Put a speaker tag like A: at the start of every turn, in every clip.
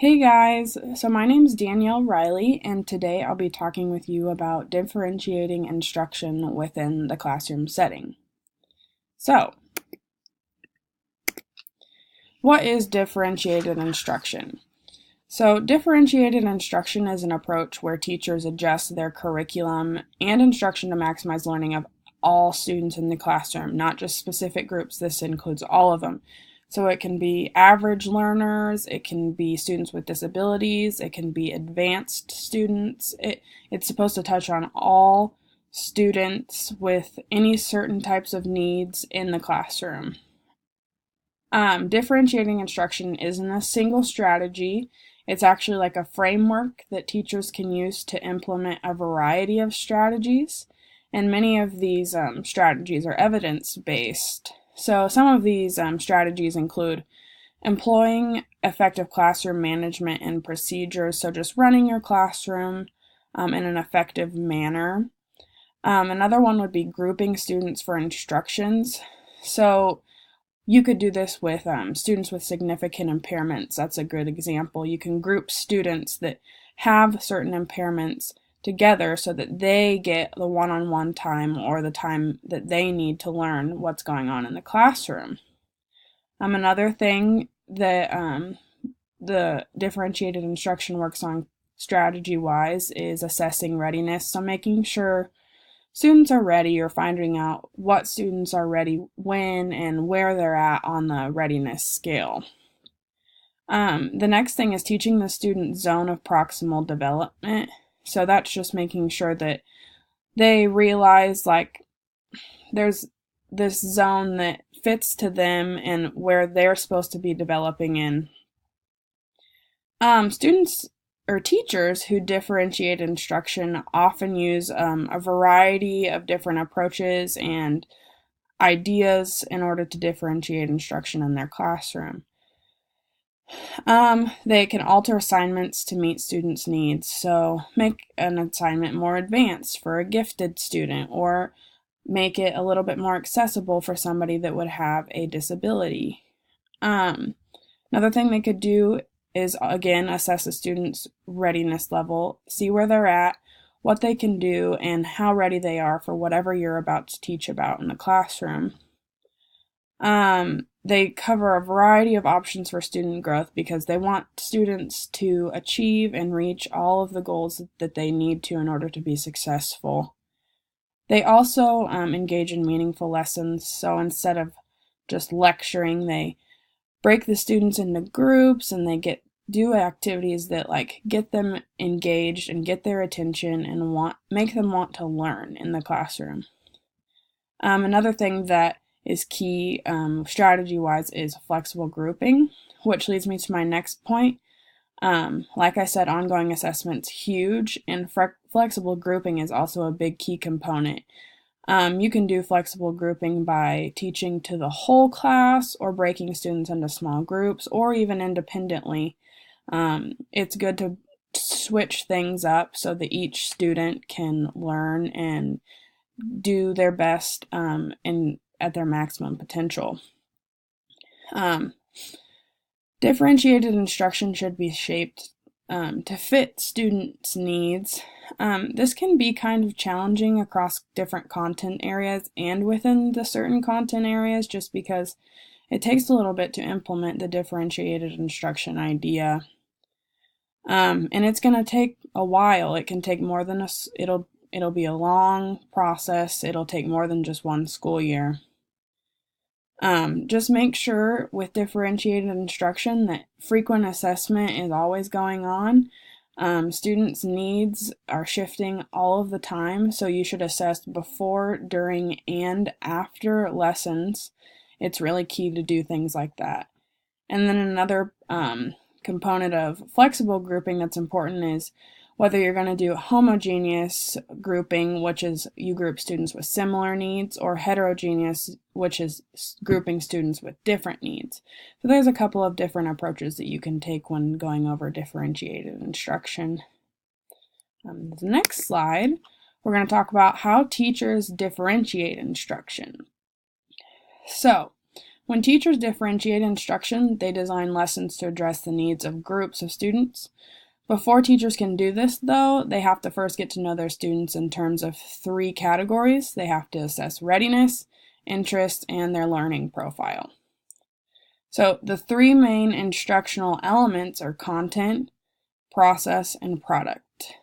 A: Hey guys, so my name is Danielle Riley, and today I'll be talking with you about differentiating instruction within the classroom setting. So, what is differentiated instruction? So, differentiated instruction is an approach where teachers adjust their curriculum and instruction to maximize learning of all students in the classroom, not just specific groups. This includes all of them. So it can be average learners, it can be students with disabilities, it can be advanced students. It's supposed to touch on all students with any certain types of needs in the classroom. Differentiating instruction isn't a single strategy. It's actually like a framework that teachers can use to implement a variety of strategies. And many of these strategies are evidence-based. So some of these strategies include employing effective classroom management and procedures, so just running your classroom in an effective manner. Another one would be grouping students for instructions. So you could do this with students with significant impairments. That's a good example. You can group students that have certain impairments together so that they get the one-on-one time or the time that they need to learn what's going on in the classroom. Another thing that the differentiated instruction works on strategy-wise is assessing readiness. So making sure students are ready, or finding out what students are ready when and where they're at on the readiness scale. The next thing is teaching the student zone of proximal development. So that's just making sure that they realize like there's this zone that fits to them and where they're supposed to be developing in. Students or teachers who differentiate instruction often use a variety of different approaches and ideas in order to differentiate instruction in their classroom. They can alter assignments to meet students' needs. So make an assignment more advanced for a gifted student, or make it a little bit more accessible for somebody that would have a disability. Another thing they could do is, again, assess a student's readiness level, see where they're at, what they can do, and how ready they are for whatever you're about to teach about in the classroom. They cover a variety of options for student growth because they want students to achieve and reach all of the goals that they need to in order to be successful. They also engage in meaningful lessons, so instead of just lecturing, they break the students into groups and they do activities that like get them engaged and get their attention and make them want to learn in the classroom. Another thing that is key strategy-wise is flexible grouping, which leads me to my next point. Like I said, ongoing assessment's huge, and flexible grouping is also a big key component. You can do flexible grouping by teaching to the whole class or breaking students into small groups or even independently. It's good to switch things up so that each student can learn and do their best at their maximum potential. Differentiated instruction should be shaped to fit students' needs. This can be kind of challenging across different content areas and within the certain content areas just because it takes a little bit to implement the differentiated instruction idea. And it's going to take a while. It can take more than it'll be a long process. It'll take more than just one school year. Just make sure with differentiated instruction that frequent assessment is always going on. Students' needs are shifting all of the time, so you should assess before, during, and after lessons. It's really key to do things like that. And then another component of flexible grouping that's important is whether you're going to do homogeneous grouping, which is you group students with similar needs, or heterogeneous, which is grouping students with different needs. So there's a couple of different approaches that you can take when going over differentiated instruction. The next slide, we're going to talk about how teachers differentiate instruction. So, When teachers differentiate instruction, they design lessons to address the needs of groups of students. Before teachers can do this, though, they have to first get to know their students in terms of 3 categories. They have to assess readiness, interest, and their learning profile. So the 3 main instructional elements are content, process, and product.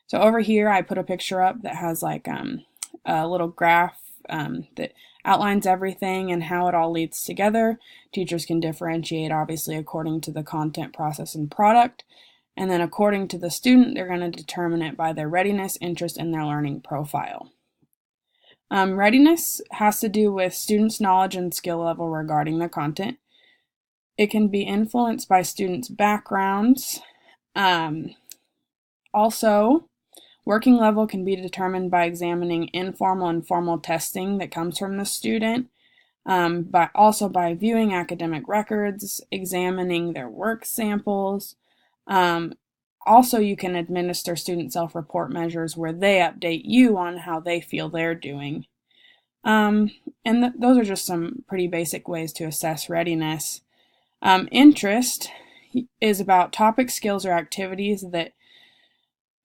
A: So over here, I put a picture up that has like a little graph that outlines everything and how it all leads together. Teachers can differentiate, obviously, according to the content, process, and product. And then according to the student, they're going to determine it by their readiness, interest, and their learning profile. Readiness has to do with students' knowledge and skill level regarding the content. It can be influenced by students' backgrounds. Also, working level can be determined by examining informal and formal testing that comes from the student, but also by viewing academic records, examining their work samples. Also, you can administer student self-report measures where they update you on how they feel they're doing. Those are just some pretty basic ways to assess readiness. Interest is about topic, skills, or activities that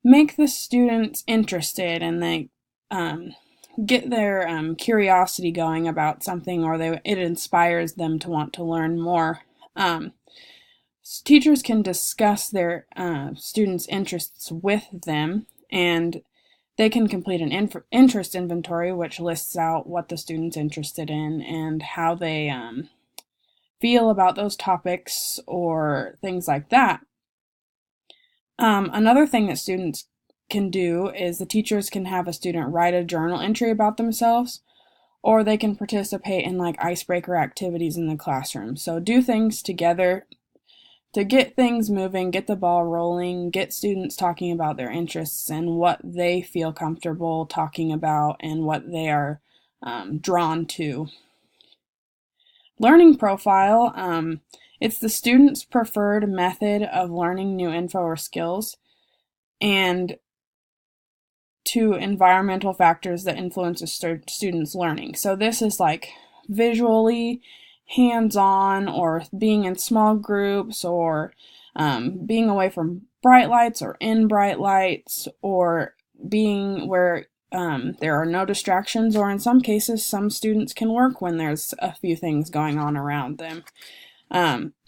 A: make the students interested and they get their curiosity going about something, or it inspires them to want to learn more. Teachers can discuss their students' interests with them, and they can complete an interest inventory, which lists out what the student's interested in and how they feel about those topics or things like that. Another thing that students can do is the teachers can have a student write a journal entry about themselves, or they can participate in like icebreaker activities in the classroom. So do things together to get things moving, get the ball rolling, get students talking about their interests and what they feel comfortable talking about and what they are drawn to. Learning profile, it's the student's preferred method of learning new info or skills and to environmental factors that influence a student's learning. So this is like visually, hands-on, or being in small groups, or being away from bright lights or in bright lights, or being where there are no distractions, or in some cases, some students can work when there's a few things going on around them.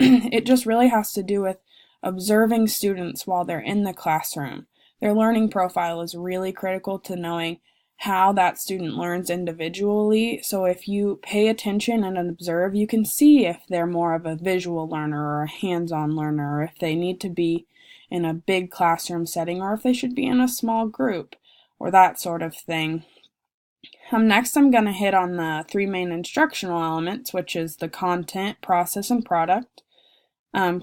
A: It just really has to do with observing students while they're in the classroom. Their learning profile is really critical to knowing how that student learns individually. So if you pay attention and observe, you can see if they're more of a visual learner or a hands-on learner, or if they need to be in a big classroom setting, or if they should be in a small group, or that sort of thing. Next, I'm going to hit on the 3 main instructional elements, which is the content, process, and product.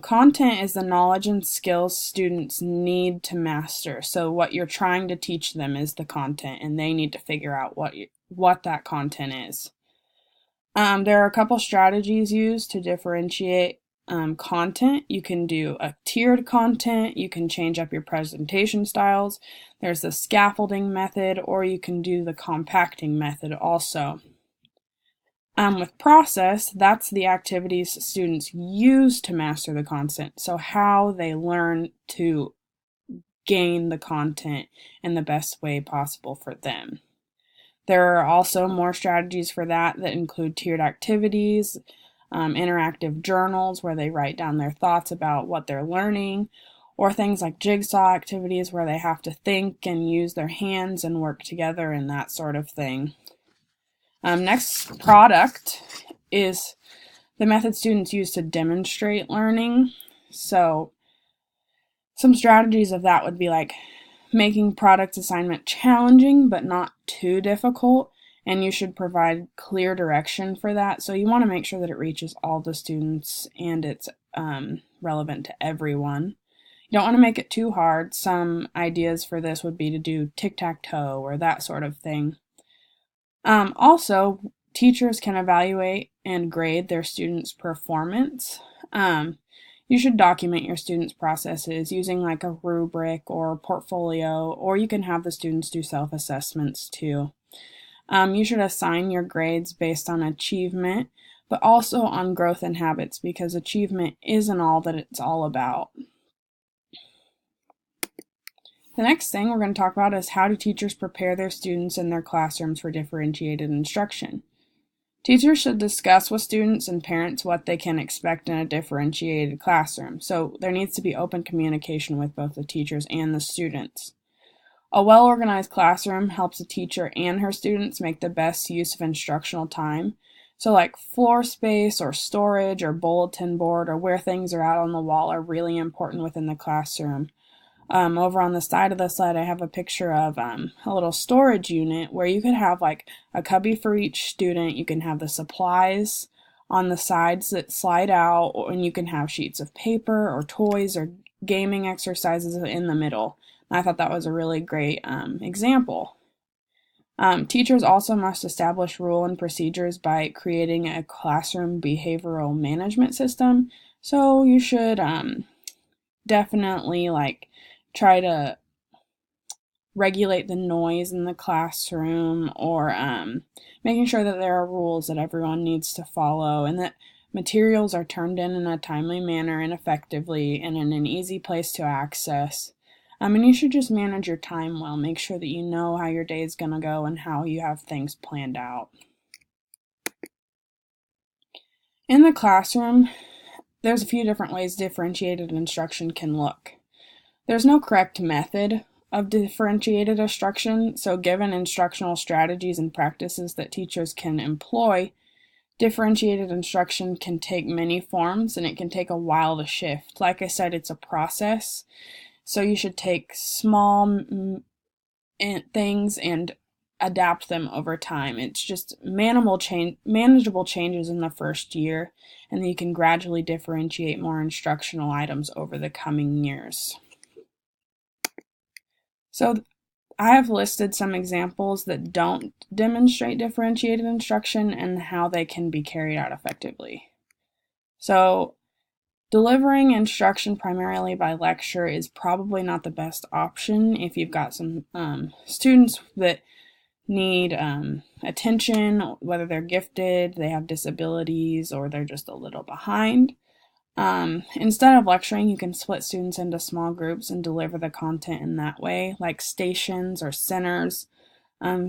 A: Content is the knowledge and skills students need to master. So what you're trying to teach them is the content, and they need to figure out what that content is. There are a couple strategies used to differentiate content. You can do a tiered content, you can change up your presentation styles, there's the scaffolding method, or you can do the compacting method also. With process, that's the activities students use to master the content, so how they learn to gain the content in the best way possible for them. There are also more strategies for that include tiered activities, interactive journals where they write down their thoughts about what they're learning, or things like jigsaw activities where they have to think and use their hands and work together and that sort of thing. Next, product is the method students use to demonstrate learning. So some strategies of that would be like making product assignment challenging but not too difficult, and you should provide clear direction for that. So you want to make sure that it reaches all the students and it's relevant to everyone. You don't want to make it too hard. Some ideas for this would be to do tic-tac-toe or that sort of thing. Also, teachers can evaluate and grade their students' performance. You should document your students' processes using like a rubric or a portfolio, or you can have the students do self-assessments too. You should assign your grades based on achievement, but also on growth and habits, because achievement isn't all that it's all about. The next thing we're going to talk about is how do teachers prepare their students in their classrooms for differentiated instruction. Teachers should discuss with students and parents what they can expect in a differentiated classroom, so there needs to be open communication with both the teachers and the students. A well-organized classroom helps a teacher and her students make the best use of instructional time. So like floor space or storage or bulletin board or where things are out on the wall are really important within the classroom. Over on the side of the slide, I have a picture of a little storage unit where you could have like a cubby for each student. You can have the supplies on the sides that slide out, and you can have sheets of paper or toys or gaming exercises in the middle. I thought that was a really great example. Teachers also must establish rule and procedures by creating a classroom behavioral management system. So you should definitely try to regulate the noise in the classroom, or making sure that there are rules that everyone needs to follow and that materials are turned in a timely manner and effectively and in an easy place to access. And you should just manage your time well. Make sure that you know how your day is going to go and how you have things planned out. In the classroom, there's a few different ways differentiated instruction can look. There's no correct method of differentiated instruction, so given instructional strategies and practices that teachers can employ, differentiated instruction can take many forms and it can take a while to shift. Like I said, it's a process. So you should take small things and adapt them over time. It's just manageable changes in the first year, and then you can gradually differentiate more instructional items over the coming years. So I have listed some examples that don't demonstrate differentiated instruction and how they can be carried out effectively. So delivering instruction primarily by lecture is probably not the best option if you've got some students that need attention, whether they're gifted, they have disabilities, or they're just a little behind. Instead of lecturing, you can split students into small groups and deliver the content in that way, like stations or centers.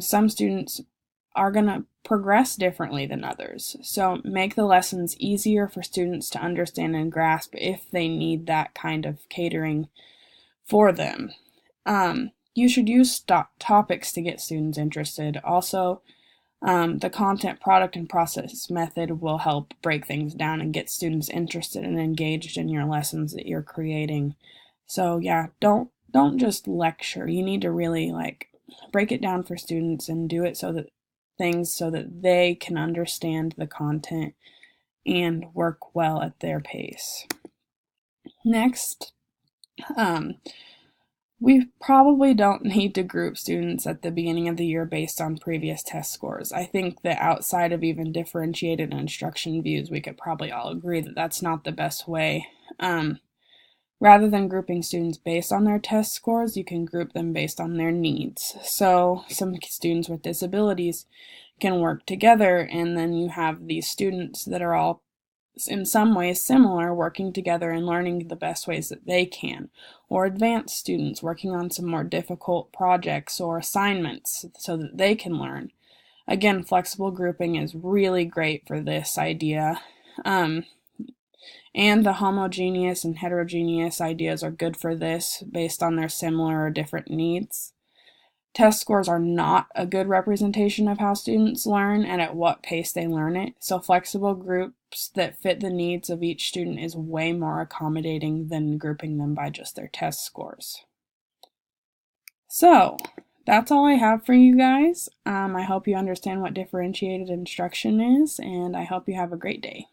A: Some students are going to progress differently than others, so make the lessons easier for students to understand and grasp if they need that kind of catering for them. You should use topics to get students interested. Also, the content, product, and process method will help break things down and get students interested and engaged in your lessons that you're creating. So yeah, don't just lecture. You need to really break it down for students and do it so that they can understand the content and work well at their pace. Next, we probably don't need to group students at the beginning of the year based on previous test scores. I think that outside of even differentiated instruction views, we could probably all agree that that's not the best way. Rather than grouping students based on their test scores, you can group them based on their needs. So some students with disabilities can work together, and then you have these students that are all in some ways similar, working together and learning the best ways that they can, or advanced students working on some more difficult projects or assignments so that they can learn. Again, flexible grouping is really great for this idea. And the homogeneous and heterogeneous ideas are good for this based on their similar or different needs. Test scores are not a good representation of how students learn and at what pace they learn it, so flexible groups that fit the needs of each student is way more accommodating than grouping them by just their test scores. So, that's all I have for you guys. I hope you understand what differentiated instruction is, and I hope you have a great day.